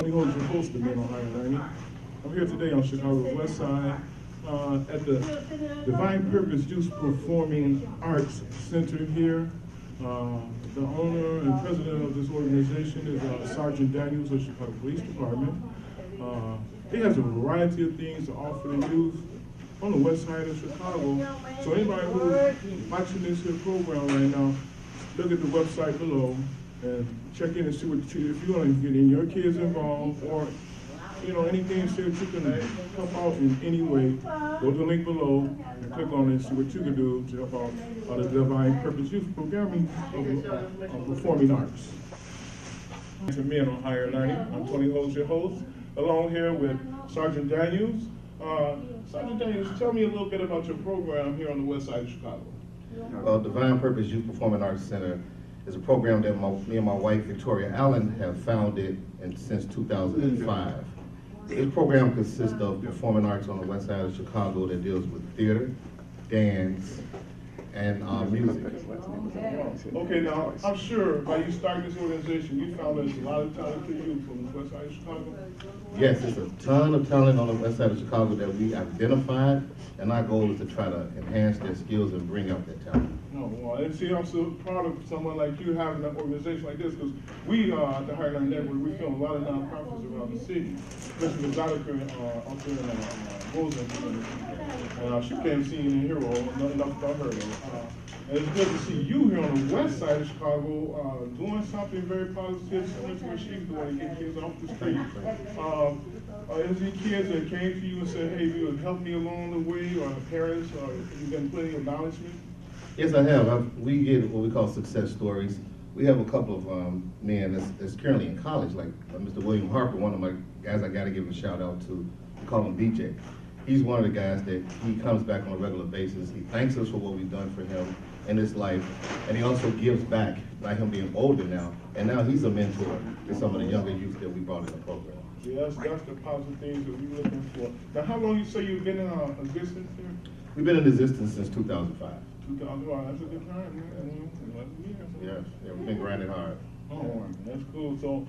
Tony Holmes, your host of Men on Higher Learning. I'm here today on Chicago's West Side at the Divine Purpose Youth Performing Arts Center here. The owner and president of this organization is Sergeant Daniels of Chicago Police Department. He has a variety of things to offer the youth on the west side of Chicago. So anybody who's watching this here program right now, look at the website below and check in and see what if you want to get in your kids involved, or anything so that you can help out in any way. Go to the link below and click on it and see what you can do to help out the Divine Purpose Youth Programming of Performing Arts. To Men on Higher Learning, I'm Tony Holmes, your host, along here with Sergeant Daniels. Sergeant Daniels, tell me a little bit about your program here on the west side of Chicago. Well, Divine Purpose Youth Performing Arts Center is a program that me and my wife, Victoria Allen, have founded since 2005. This program consists of performing arts on the west side of Chicago that deals with theater, dance, and music. Okay, now, I'm sure by you starting this organization, you found there's a lot of talented youth from the west side of Chicago? Yes, there's a ton of talent on the west side of Chicago that we identified, and our goal is to try to enhance their skills and bring out their talent. Oh, well, and see, I'm so proud of someone like you having an organization like this, because we at the Higher Learning Network, we film a lot of nonprofits around the city, especially with Dr. out there in Rosen. She came seeing in Hero, enough about her though. And it's good to see you here on the west side of Chicago doing something very positive, similar to what she's doing to get kids off the street. Is there kids that came to you and said, hey, you would help me along the way, or parents, or have you been putting acknowledgement? Yes, I have. We get what we call success stories. We have a couple of men that's currently in college, like Mr. William Harper, one of my guys I got to give a shout out to. We call him BJ. He's one of the guys that he comes back on a regular basis. He thanks us for what we've done for him in his life, and he also gives back by him being older now. And now he's a mentor to some of the younger youth that we brought in the program. Yes, that's the positive things that we're looking for. Now, how long you say you've been in existence here? We've been in existence since 2005. 2000, wow, that's a good time, man. Yeah, we've been grinding hard. Oh, that's cool. So,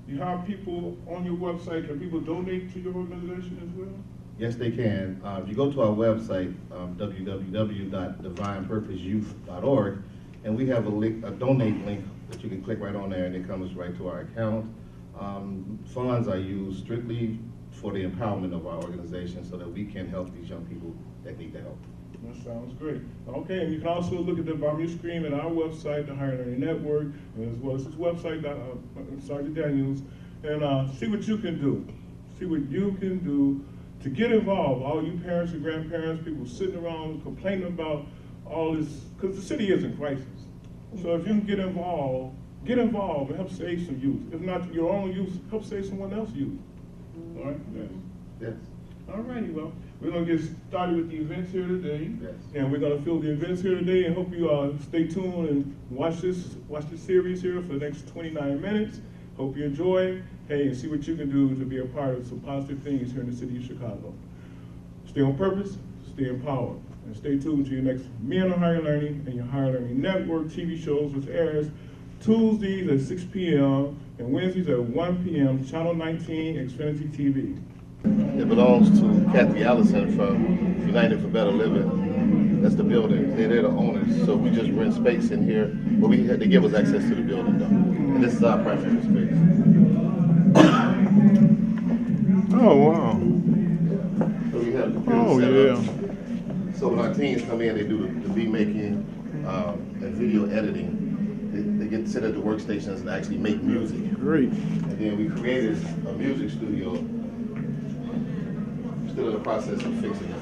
you have people on your website. Can people donate to your organization as well? Yes, they can. If you go to our website, www.divinepurposeyouth.org, and we have a donate link that you can click right on there, and it comes right to our account. Funds are used strictly for the empowerment of our organization so that we can help these young people that need the help. That sounds great. Okay, and you can also look at the bottom of your screen at our website, the Higher Learning Network, as well as this website, Sergeant Daniels, and see what you can do. See what you can do to get involved. All you parents and grandparents, people sitting around complaining about all this, because the city is in crisis. So if you can get involved and help save some youth. If not your own youth, help save someone else's youth. All right? Yes. Yes. All righty, well, we're going to get started with the events here today. Yes. And we're going to fill the events here today, and hope you stay tuned and watch this series here for the next 29 minutes. Hope you enjoy. Hey, and see what you can do to be a part of some positive things here in the city of Chicago. Stay on purpose, stay empowered, and stay tuned to your next Men on Higher Learning and your Higher Learning Network TV shows, which airs Tuesdays at 6 p.m. and Wednesdays at 1 p.m. Channel 19 Xfinity TV. It belongs to Kathy Allison from United for Better Living. That's the building. They're the owners, so we just rent space in here. But they give us access to the building, though. And this is our primary space. Oh, wow. So we have the Oh, yeah. yeah. So when our teens come in, they do the beat making and video editing. They get to sit at the workstations and actually make music. Great. And then we created a music studio. Still in the process of fixing it.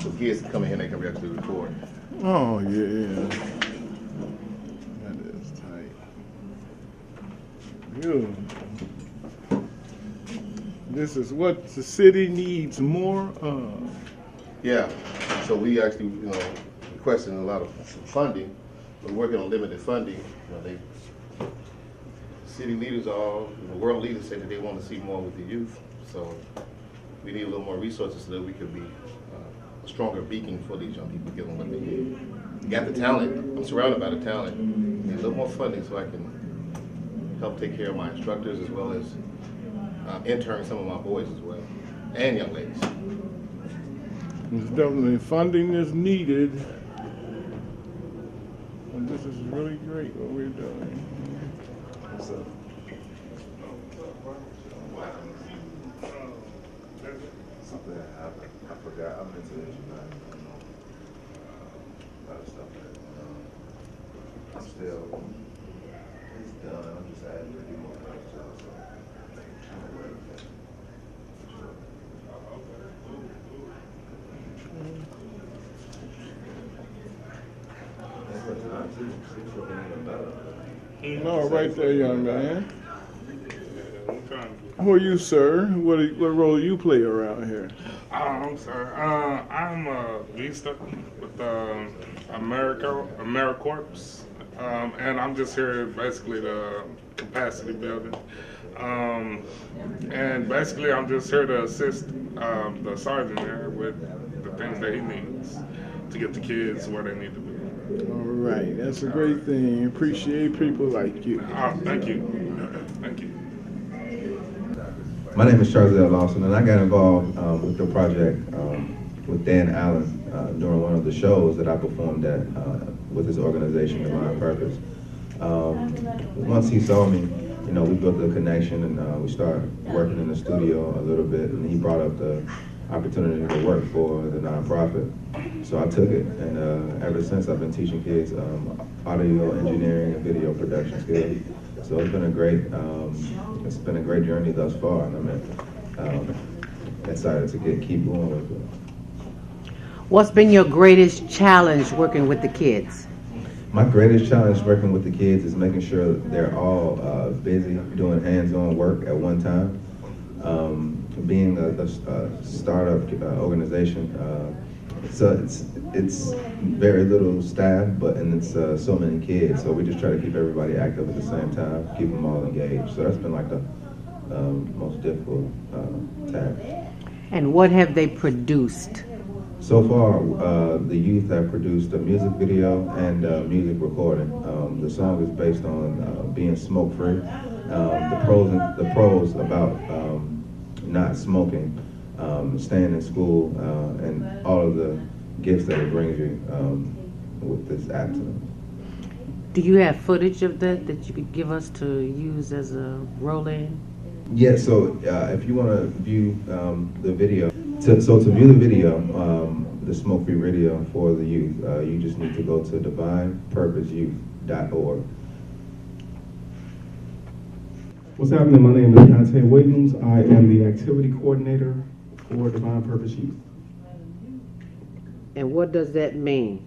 So kids can come in here and they can actually record. Oh, yeah. That is tight. Good. This is what the city needs more of. Yeah. So we actually, requesting a lot of funding. We're working on limited funding. City leaders world leaders say that they want to see more with the youth. So we need a little more resources so that we can be a stronger beacon for these young people, give them what they need. Got the talent. I'm surrounded by the talent. Need a little more funding so I can help take care of my instructors as well as intern some of my boys as well, and young ladies. There's definitely funding is needed. And this is really great what we're doing. What's up? Something that happened. I forgot. I meant to let you know. A lot of stuff that I'm still. It's done. I'm just adding a few more things to it. So I'm aware of that. For sure. That's what time too. It's looking even better. No, right there, young man. Who are you, sir? What role do you play around here? I'm sorry. I'm a vista with AmeriCorps, and I'm just here basically the capacity building. And basically, I'm just here to assist the sergeant here with the things that he needs to get the kids where they need to be. All right, that's a great thing. Appreciate people like you. Thank you. Thank you. My name is Charles L. Lawson, and I got involved with the project with Dan Allen during one of the shows that I performed at with his organization, Divine Purpose. Once he saw me, you know, we built a connection, and we started working in the studio a little bit, and he brought up the opportunity to work for the nonprofit. So I took it, and ever since I've been teaching kids audio engineering and video production skills. So it's been a great journey thus far, and I'm excited to keep going with it. What's been your greatest challenge working with the kids? My greatest challenge working with the kids is making sure that they're all busy doing hands-on work at one time. Being a startup organization, so it's very little staff, and it's so many kids. So we just try to keep everybody active at the same time, keep them all engaged. So that's been like the most difficult task. And what have they produced? So far, the youth have produced a music video and music recording. The song is based on being smoke-free. The pros about not smoking, staying in school, and all of the gifts that it brings you with this abstinence. Do you have footage of that you could give us to use as a roll-in? Yeah, so if you want to view the video, to view the video, the smoke-free video for the youth, you just need to go to divinepurposeyouth.org. What's happening? My name is Dante Williams. I am the activity coordinator for Divine Purpose Youth. And what does that mean?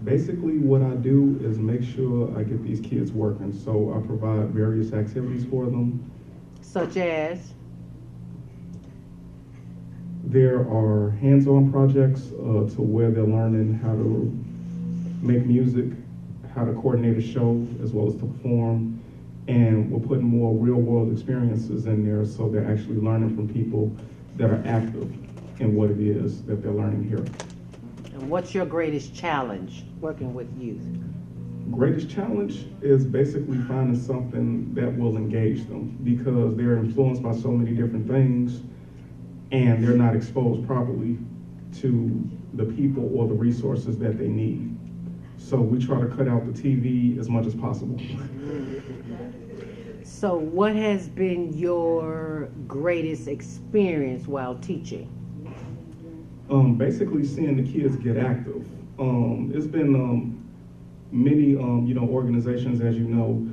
Basically, what I do is make sure I get these kids working. So I provide various activities for them. Such as? There are hands-on projects to where they're learning how to make music, how to coordinate a show, as well as to perform. And we're putting more real-world experiences in there, so they're actually learning from people that are active in what it is that they're learning here. And what's your greatest challenge working with youth? Greatest challenge is basically finding something that will engage them, because they're influenced by so many different things and they're not exposed properly to the people or the resources that they need. So we try to cut out the TV as much as possible. So what has been your greatest experience while teaching? Basically seeing the kids get active. It's been many organizations, as you know,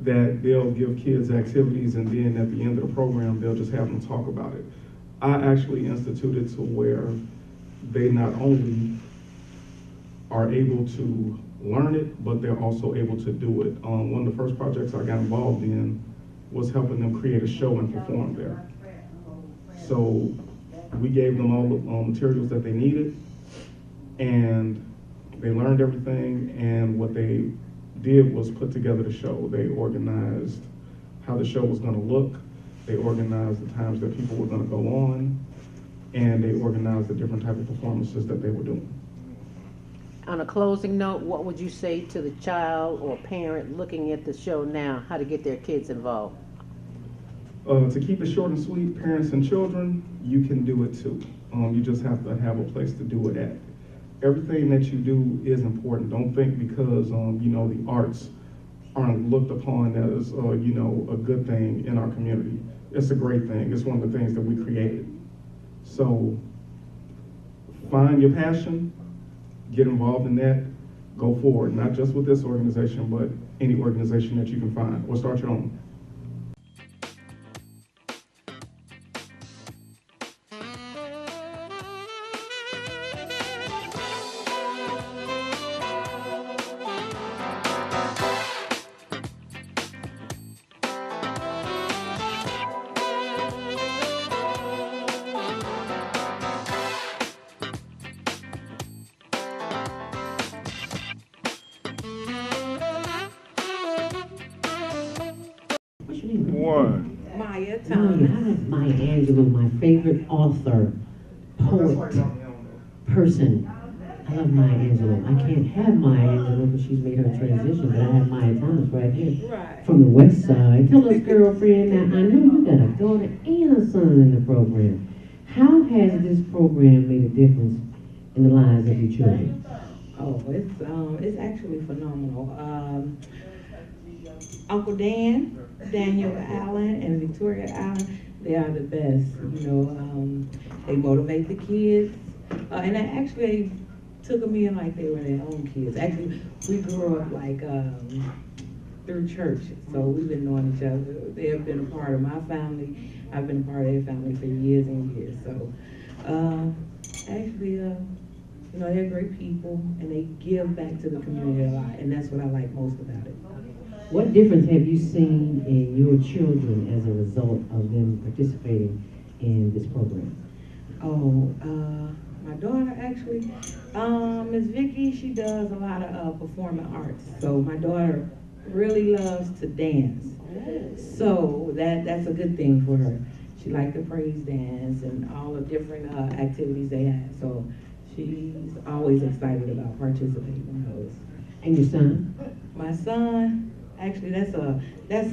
that they'll give kids activities, and then at the end of the program they'll just have them talk about it. I actually instituted to where they not only are able to learn it, but they're also able to do it. One of the first projects I got involved in was helping them create a show and perform there. So we gave them all the materials that they needed, and they learned everything, and what they did was put together the show. They organized how the show was going to look, they organized the times that people were going to go on, and they organized the different type of performances that they were doing. On a closing note, what would you say to the child or parent looking at the show now, how to get their kids involved? To keep it short and sweet, parents and children, you can do it too. You just have to have a place to do it at. Everything that you do is important. Don't think because the arts aren't looked upon as a good thing in our community. It's a great thing. It's one of the things that we created. So find your passion, get involved in that, go forward. Not just with this organization, but any organization that you can find, or start your own. One. Maya Maya, Thomas. how does Maya Angelou, my favorite author, poet, person. I love Maya Angelou. I can't have Maya Angelou because she's made her transition, but I have Maya Thomas right here. Right. From the West Side. Tell us, girlfriend, now I know you got a daughter and a son in the program. How has this program made a difference in the lives of your children? Oh, it's actually phenomenal. Uncle Dan, Daniel Allen, and Victoria Allen, they are the best. They motivate the kids, and they took them in like they were their own kids. Actually, we grew up like through church, so we've been knowing each other. They have been a part of my family. I've been a part of their family for years and years. So, they're great people, and they give back to the community a lot, and that's what I like most about it. What difference have you seen in your children as a result of them participating in this program? My daughter actually, Miss Vicky, she does a lot of performing arts. So my daughter really loves to dance. So that's a good thing for her. She likes the praise dance and all the different activities they have. So she's always excited about participating in those. And your son? My son, actually, that's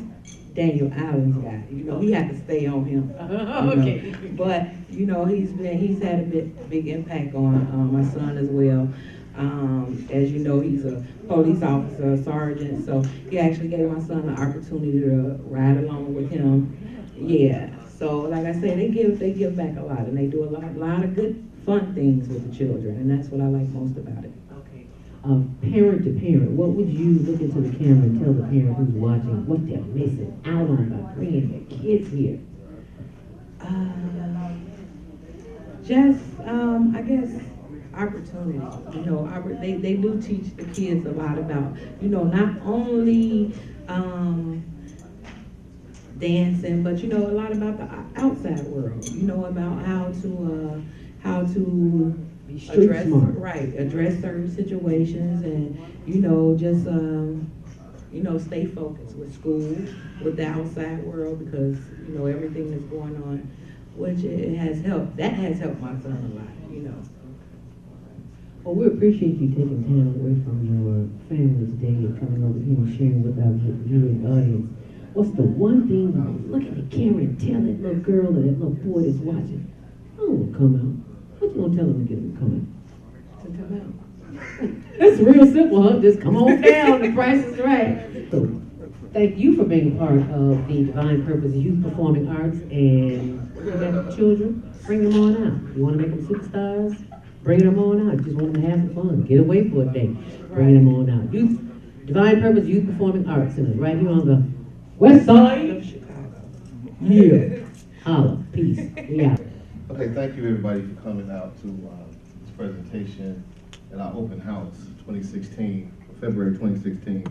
Daniel Allen's guy. He had to stay on him. Okay. But he's had a big impact on my son as well. As you know, he's a police officer, a sergeant. So he actually gave my son the opportunity to ride along with him. Yeah. So like I said, they give back a lot, and they do a lot of good, fun things with the children, and that's what I like most about it. Parent to parent, what would you look into the camera and tell the parent who's watching what they're missing out on by bringing their kids here? I guess opportunity. They do teach the kids a lot about, not only dancing, but a lot about the outside world. About how to Street smart. address certain situations, and stay focused with school, with the outside world, because everything that's going on, which it has helped. That has helped my son a lot. Well, we appreciate you taking time away from your family today and coming over here and sharing with our viewing audience. What's the one thing you look at the camera and tell that little girl or that little boy that's watching, I don't want to come out. What you gonna tell them to get them to come out? To come out. It's real simple, huh? Just come on down, the price is right. So, thank you for being part of the Divine Purpose Youth Performing Arts, and you got children, bring them on out. You want to make them superstars? Bring them on out. Just want them to have some fun. Get away for a day. Bring them on out. Divine Purpose Youth Performing Arts Center, right here on the West Side Of Chicago. Yeah. Holla. Peace. We out. Okay, thank you everybody for coming out to this presentation at our open house 2016, February 2016.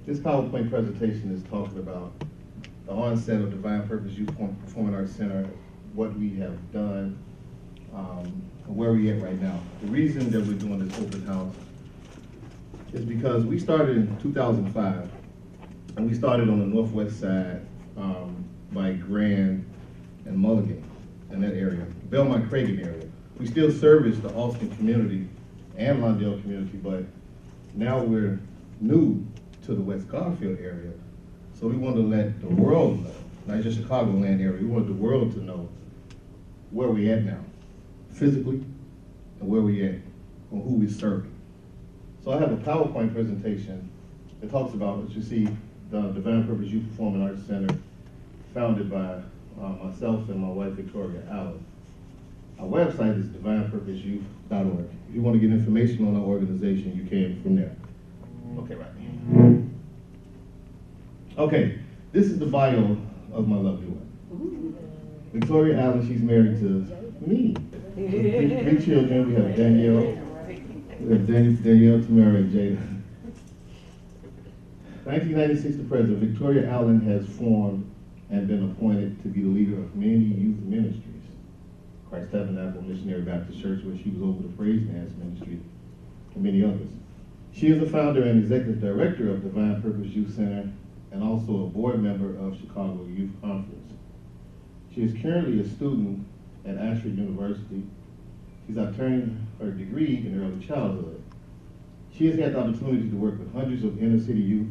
This PowerPoint presentation is talking about the onset of Divine Purpose Youth Performing Arts Center, what we have done, and where we're at right now. The reason that we're doing this open house is because we started in 2005, and we started on the northwest side by Grand and Mulligan, in that area, Belmont-Cragen area. We still service the Austin community and Lawndale community, but now we're new to the West Garfield area. So we want to let the world know, not just Chicagoland area, we want the world to know where we at now, physically, and where we at, and who we serving. So I have a PowerPoint presentation that talks about, as you see, the Divine Purpose Youth Performing Arts Center, founded by myself and my wife, Victoria Allen. Our website is divinepurposeyouth.org. If you want to get information on our organization, you can from there. Okay, right. Okay, this is the bio of my lovely one. Victoria Allen, she's married to me. Three children. We have Danielle. We have Danielle, Tamara, and Jada. 1996 to present, Victoria Allen has formed and been appointed to be the leader of many youth ministries. Christ Tabernacle Missionary Baptist Church, where she was over the praise dance ministry, and many others. She is the founder and executive director of Divine Purpose Youth Center and also a board member of Chicago Youth Conference. She is currently a student at Ashford University. She's obtained her degree in early childhood. She has had the opportunity to work with hundreds of inner city youth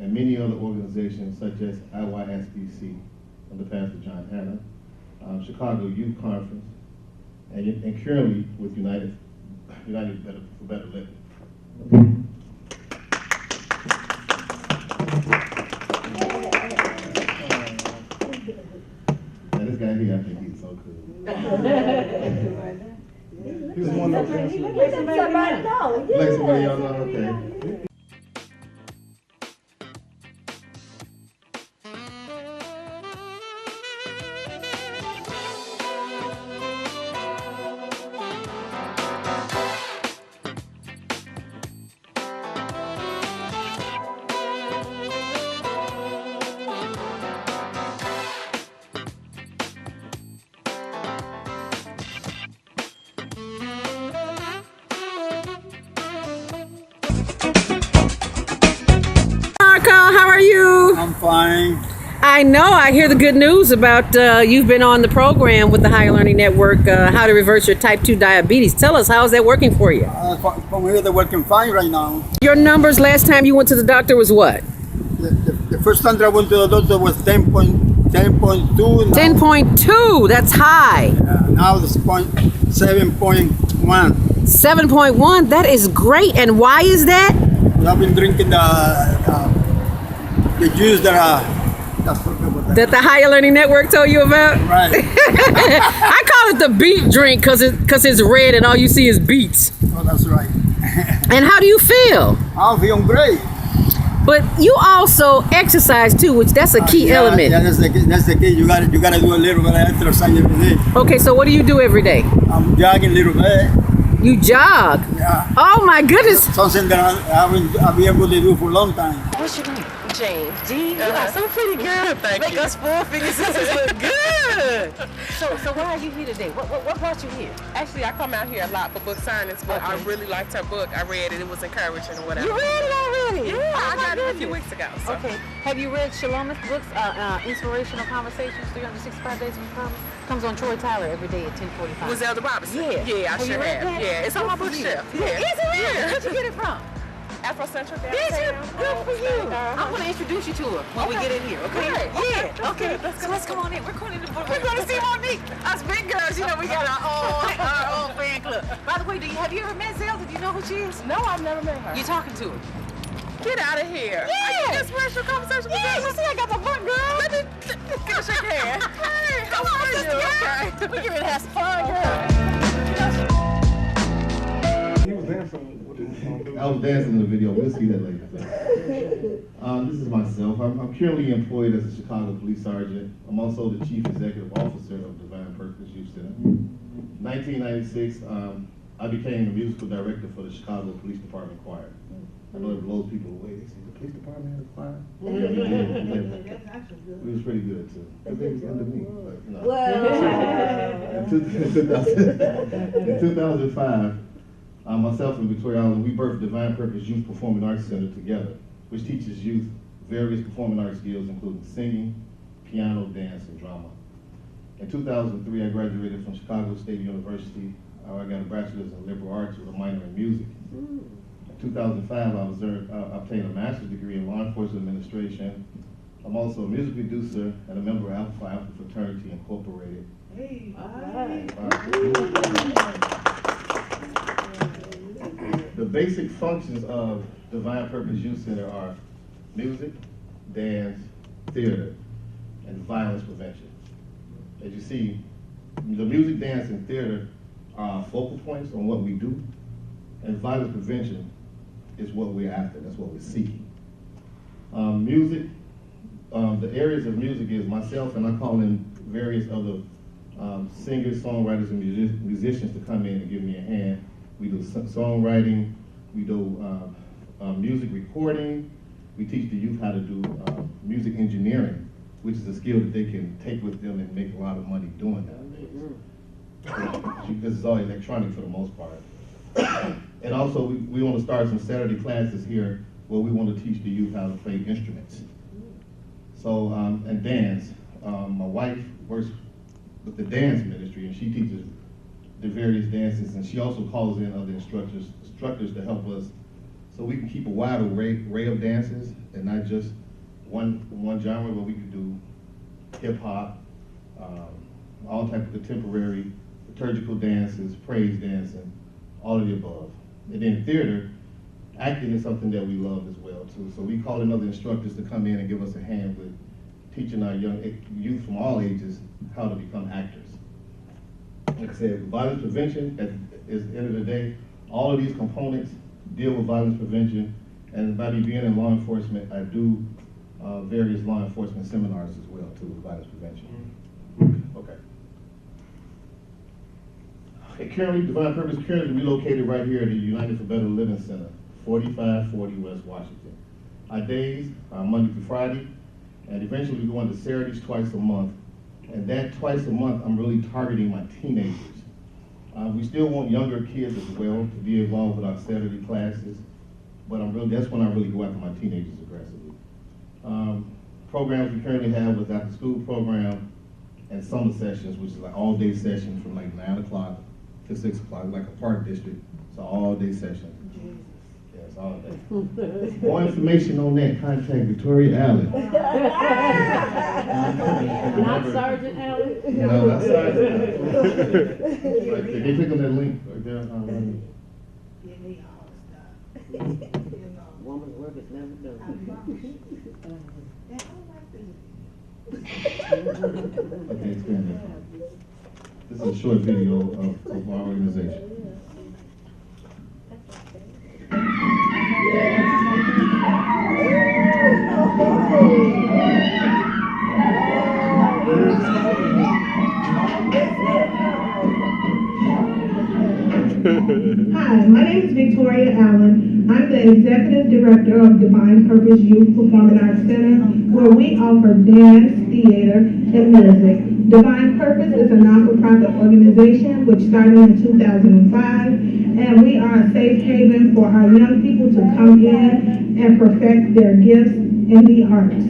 and many other organizations such as IYSBC under Pastor John Hanna, Chicago Youth Conference, and currently with United for Better Living. And this guy here, I think he's so cool. He was one of those. Let somebody know. Let somebody y'all know, okay. How are you? I'm fine. I know. I hear the good news about you've been on the program with the Higher Learning Network, How to Reverse Your Type 2 Diabetes. Tell us, how is that working for you? From here, they're working fine right now. Your numbers last time you went to the doctor was what? The first time that I went to the doctor was 10.2. 10.2. That's high. Now it's 7.1. 7.1. That is great. And why is that? I've been drinking the juice that the Higher Learning Network told you about? Right. I call it the beet drink because it's red and all you see is beets. Oh, that's right. And how do you feel? I'm feeling great. But you also exercise too, which that's a key element. Yeah, that's the key. You gotta do a little bit of exercise every day. Okay, so what do you do every day? I'm jogging a little bit. You jog? Yeah. Oh my goodness. Something that I've been able to do for a long time. What's your name? James. G, you got so pretty, girl. Make us 4-figure sisters look good. So why are you here today? What brought you here? Actually, I come out here a lot for book signings, but I really liked her book. I read it. It was encouraging or whatever. You read it already? Yeah, Oh, I my got it a few goodness. weeks ago. So. Okay. Have you read Shalom's books, Inspirational Conversations, 365 Days of Promise? Comes on Troy Tyler every day at 10:45. Was Elder Robinson? Yeah. Yeah, I Have you sure read have. that? Yeah, it's on my bookshelf. Yeah. Is it really? Yeah. Where'd you get it from? Afro Central Did you? downtown. Good for you. Uh-huh. I'm going to introduce you to her when we get in here, okay? Right. Yeah. Okay. That's So let's come on in. We're going in the book. We're going to see Monique. Us big girls, you know, we got our own fan club. By the way, have you ever met Zelda? Do you know who she is? No, I've never met her. You talking to her? Get out of here. Yeah. Are you in a special conversation with Yeah, her? you see I got my book, girl. Let me can I shake your hand. Hey, how Come on, are sister you? girl. Okay. We get ready to have some fun, girl. He was dancing with his I was dancing in the video. We'll see that later. This is myself. I'm currently employed as a Chicago Police Sergeant. I'm also the Chief Executive Officer of Divine Purpose Youth Center. In 1996, I became the musical director for the Chicago Police Department Choir. I know it blows people away. They say, the police department has a choir? Yeah, we did. We was pretty good too. Because they was under me. But, you know. In 2005, myself and Victoria Allen, we birthed Divine Purpose Youth Performing Arts Center together, which teaches youth various performing arts skills, including singing, piano, dance, and drama. In 2003, I graduated from Chicago State University I got a bachelor's in liberal arts with a minor in music. In 2005, I obtained a master's degree in law enforcement administration. I'm also a music producer and a member of Alpha Phi Alpha Fraternity Incorporated. Hey, The basic functions of Divine Purpose Youth Center are music, dance, theater, and violence prevention. As you see, the music, dance, and theater are our focal points on what we do, and violence prevention is what we're after, that's what we're seeking. Music, the areas of music is myself, and I call in various other singers, songwriters, and musicians to come in and give me a hand. We do songwriting, we do music recording, we teach the youth how to do music engineering, which is a skill that they can take with them and make a lot of money doing that. Because it's all electronic for the most part. And also, we want to start some Saturday classes here where we want to teach the youth how to play instruments. So, and dance. My wife works with the dance ministry, and she teaches the various dances, and she also calls in other instructors to help us so we can keep a wide array of dances and not just one genre, but we can do hip-hop, all type of contemporary, liturgical dances, praise dancing, all of the above. And then theater, acting is something that we love as well too. So we call in other instructors to come in and give us a hand with teaching our young youth from all ages how to become actors. Like I said, violence prevention, at the end of the day, all of these components deal with violence prevention. And by me being in law enforcement, I do various law enforcement seminars as well too with violence prevention. Okay. Currently, Divine Purpose currently relocated right here at the United for Better Living Center, 4540 West Washington. Our days are Monday through Friday, and eventually we go into Saturdays twice a month. And that twice a month, I'm really targeting my teenagers. We still want younger kids as well to be involved with our Saturday classes, but that's when I really go after my teenagers aggressively. Programs we currently have with after school program and summer sessions, which is like all day sessions from like 9 o'clock to 6 o'clock, like a park district. It's an all day session. Yes, all day. More information on that, contact Victoria Allen. Not Sergeant Allen? No, not Sergeant Allen. Right there. They click on that link right there. Woman's work is never done. Okay, expand that. This is a short video of our organization. Hi, my name is Victoria Allen. I'm the Executive Director of Divine Purpose Youth Performing Arts Center, where we offer dance, theater, and music. Divine Purpose is a non-for-profit organization which started in 2005, and we are a safe haven for our young people to come in and perfect their gifts in the arts.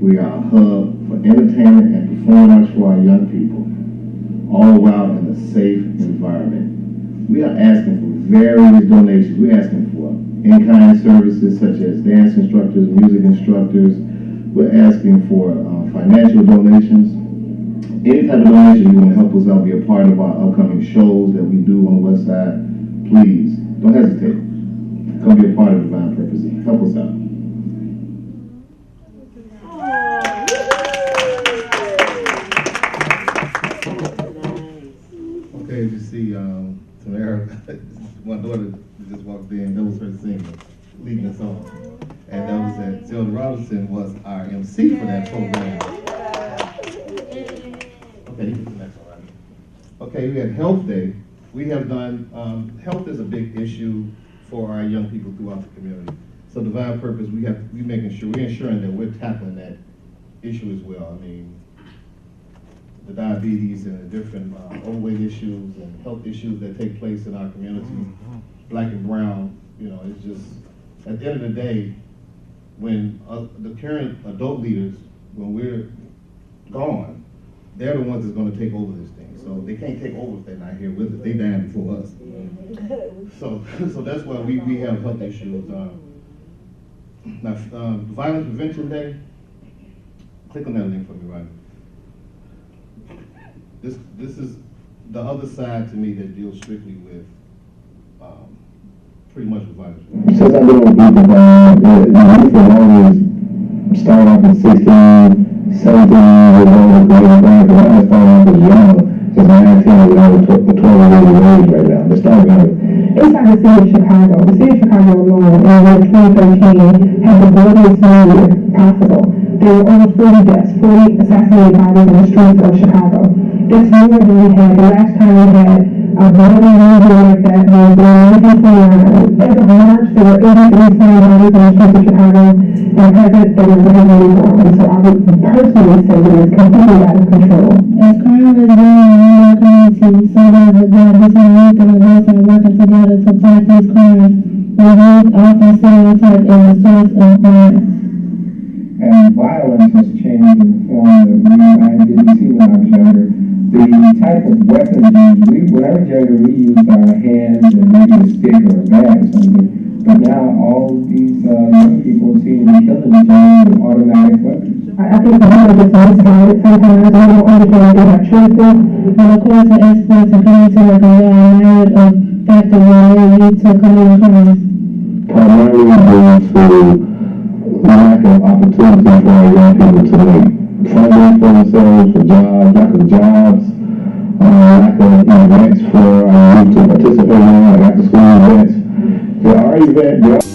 We are a hub for entertainment and performing arts for our young people, all while in a safe environment. We are asking for various donations. We're asking for in-kind services such as dance instructors, music instructors. We're asking for financial donations. Any type of donation you want to help us out, be a part of our upcoming shows that we do on the West Side, please, don't hesitate. Come be a part of Divine Purpose. Help us out. Okay, as you see, Tamara, my daughter just walked in, that was her singer, leading us on. And that was that Zelda Robinson was our MC for that program. Okay, you can do the next one, right? Okay, we had Health Day. We have done, health is a big issue for our young people throughout the community. So Divine Purpose, we're ensuring that we're tackling that issue as well. I mean, the diabetes and the different overweight issues and health issues that take place in our community, black and brown, you know, it's just, at the end of the day, when the current adult leaders, when we're gone, they're the ones that's going to take over this thing. So they can't take over if they're not here with us. They dying before us. So that's why we have health issues. Now, Violence Prevention Day, click on that link for me, right? This is the other side to me that deals strictly with pretty much with violence. Since I've been on the youth will always start off at 16, 17 years old, but I started off as young, as 19, and I was 12 years of age right now. They're starting out. Inside the city of Chicago, alone, in 2013, had the bloodiest New Year possible. There were over 40 deaths, 40 assassinated bodies in the streets of Chicago. That's more than we had. The last time we had a bloody New Year like that was in 1929. As of March, there were 83 slain bodies in the streets of Chicago, and present there were really wrong. So I would personally say that it's completely out of control. As crime is growing in our community, so does the gap between youth and adults are working together to fight these crimes. The youth often stereotyped as a source of crime. And violence has changed in the form that I didn't see when I was younger. The type of weapons used, when I was younger, we used our hands and maybe a stick or a bat or something. But now all these young people seem to be killing each other with automatic weapons. I think the people just misguided sometimes. They don't understand they have choices. And according to experts and community workers, there are myriad of factors that lead to committing crimes. Primarily due to lack of opportunity for our young people to make funding for themselves, for jobs, lack of jobs, lack of events for our youth to participate in, like after school events. There are events.